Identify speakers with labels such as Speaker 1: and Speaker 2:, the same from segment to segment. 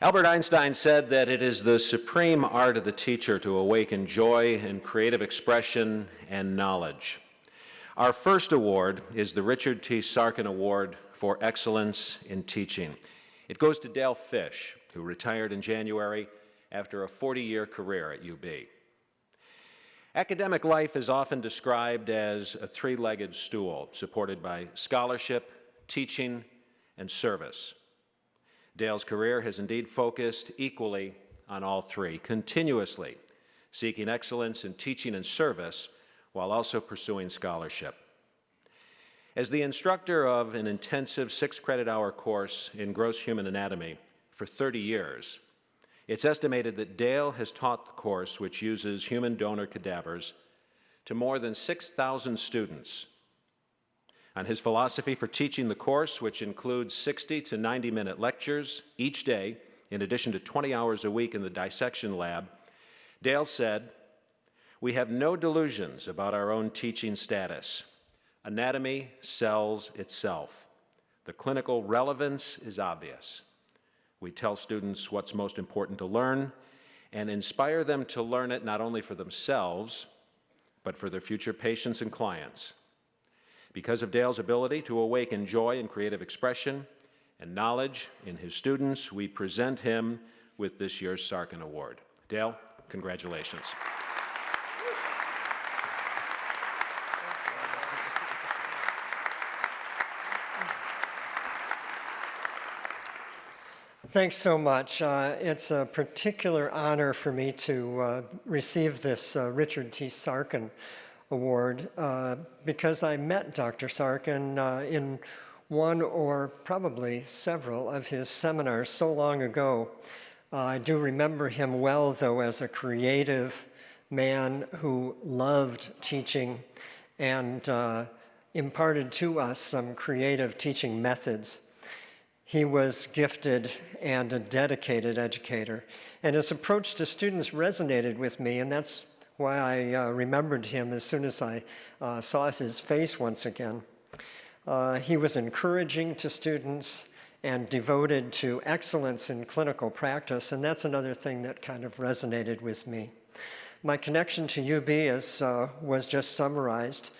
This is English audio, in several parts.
Speaker 1: Albert Einstein said that it is the supreme art of the teacher to awaken joy and creative expression and knowledge. Our first award is the Richard T. Sarkin Award for Excellence in Teaching. It goes to Dale Fish, who retired in January after a 40-year career at UB. Academic life is often described as a three-legged stool supported by scholarship, teaching, and service. Dale's career has indeed focused equally on all three, continuously seeking excellence in teaching and service while also pursuing scholarship. As the instructor of an intensive 6-credit-hour course in gross human anatomy for 30 years, it's estimated that Dale has taught the course, which uses human donor cadavers, to more than 6,000 students. On his philosophy for teaching the course, which includes 60 to 90-minute lectures each day, in addition to 20 hours a week in the dissection lab, Dale said, "We have no delusions about our own teaching status. Anatomy sells itself. The clinical relevance is obvious. We tell students what's most important to learn and inspire them to learn it not only for themselves, but for their future patients and clients. Because of Dale's ability to awaken joy and creative expression and knowledge in his students, we present him with this year's Sarkin Award." Dale, congratulations.
Speaker 2: Thanks so much. It's a particular honor for me to receive this Richard T. Sarkin Award because I met Dr. Sarkin in one or probably several of his seminars so long ago. I do remember him well, though, as a creative man who loved teaching and imparted to us some creative teaching methods. He was gifted and a dedicated educator, and his approach to students resonated with me, and that's why I remembered him as soon as I saw his face once again. He was encouraging to students and devoted to excellence in clinical practice, and that's another thing that kind of resonated with me. My connection to UB, as was just summarized,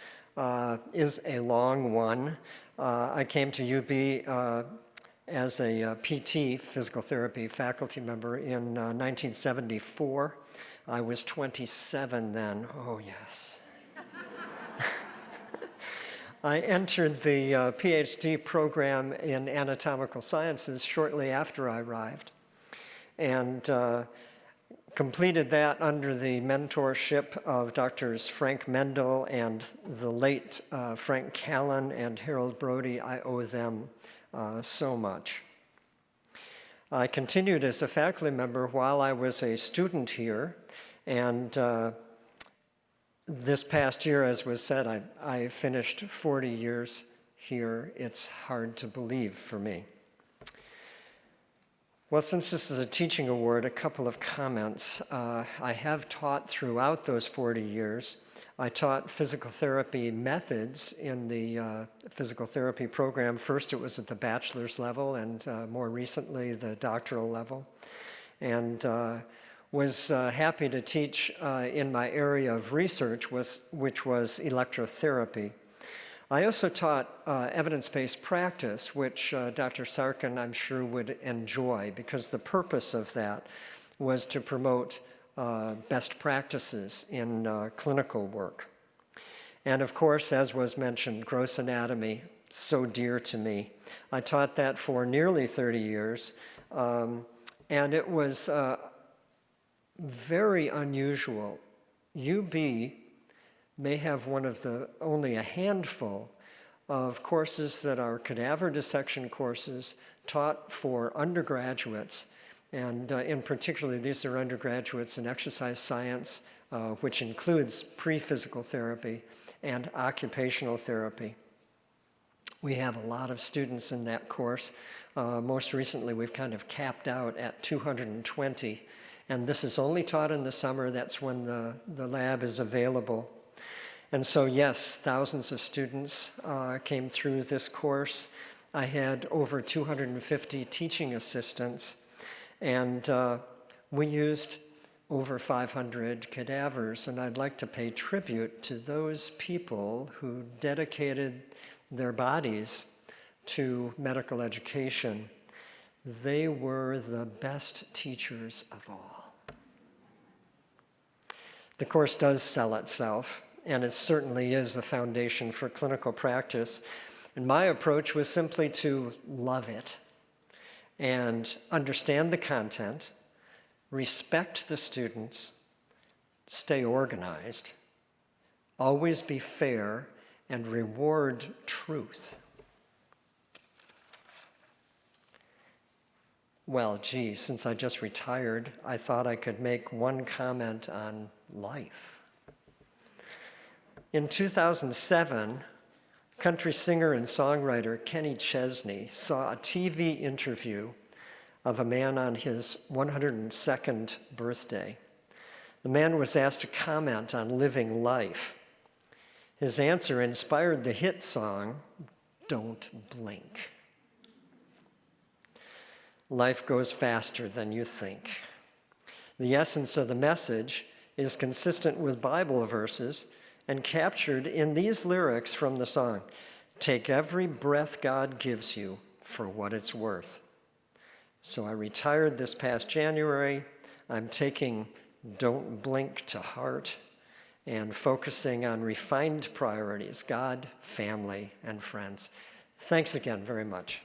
Speaker 2: is a long one. I came to UB as a PT, physical therapy faculty member in 1974. I was 27 then. Oh, yes. I entered the PhD program in anatomical sciences shortly after I arrived and completed that under the mentorship of Drs. Frank Mendel and the late Frank Callan and Harold Brody. I owe them so much. I continued as a faculty member while I was a student here, and this past year, as was said, I finished 40 years here. It's hard to believe for me. Well, since this is a teaching award, a couple of comments. I have taught throughout those 40 years. I taught physical therapy methods in the physical therapy program. First, it was at the bachelor's level, and more recently, the doctoral level. And was happy to teach in my area of research, which was electrotherapy. I also taught evidence-based practice, which Dr. Sarkin, I'm sure, would enjoy, because the purpose of that was to promote best practices in clinical work. And of course, as was mentioned, gross anatomy, so dear to me. I taught that for nearly 30 years, and it was very unusual. UB may have one of the only a handful of courses that are cadaver dissection courses taught for undergraduates. And in particular, these are undergraduates in exercise science, which includes pre-physical therapy and occupational therapy. We have a lot of students in that course. Most recently, we've kind of capped out at 220. And this is only taught in the summer. That's when the lab is available. And so, yes, thousands of students came through this course. I had over 250 teaching assistants. And we used over 500 cadavers, and I'd like to pay tribute to those people who dedicated their bodies to medical education. They were the best teachers of all. The course does sell itself, and it certainly is the foundation for clinical practice. And my approach was simply to love it and understand the content, respect the students, stay organized, always be fair, and reward truth. Well, gee, since I just retired, I thought I could make one comment on life. In 2007, country singer and songwriter Kenny Chesney saw a TV interview of a man on his 102nd birthday. The man was asked to comment on living life. His answer inspired the hit song, "Don't Blink." Life goes faster than you think. The essence of the message is consistent with Bible verses and captured in these lyrics from the song, "Take every breath God gives you for what it's worth." So I retired this past January. I'm taking "Don't Blink" to heart and focusing on refined priorities, God, family, and friends. Thanks again very much.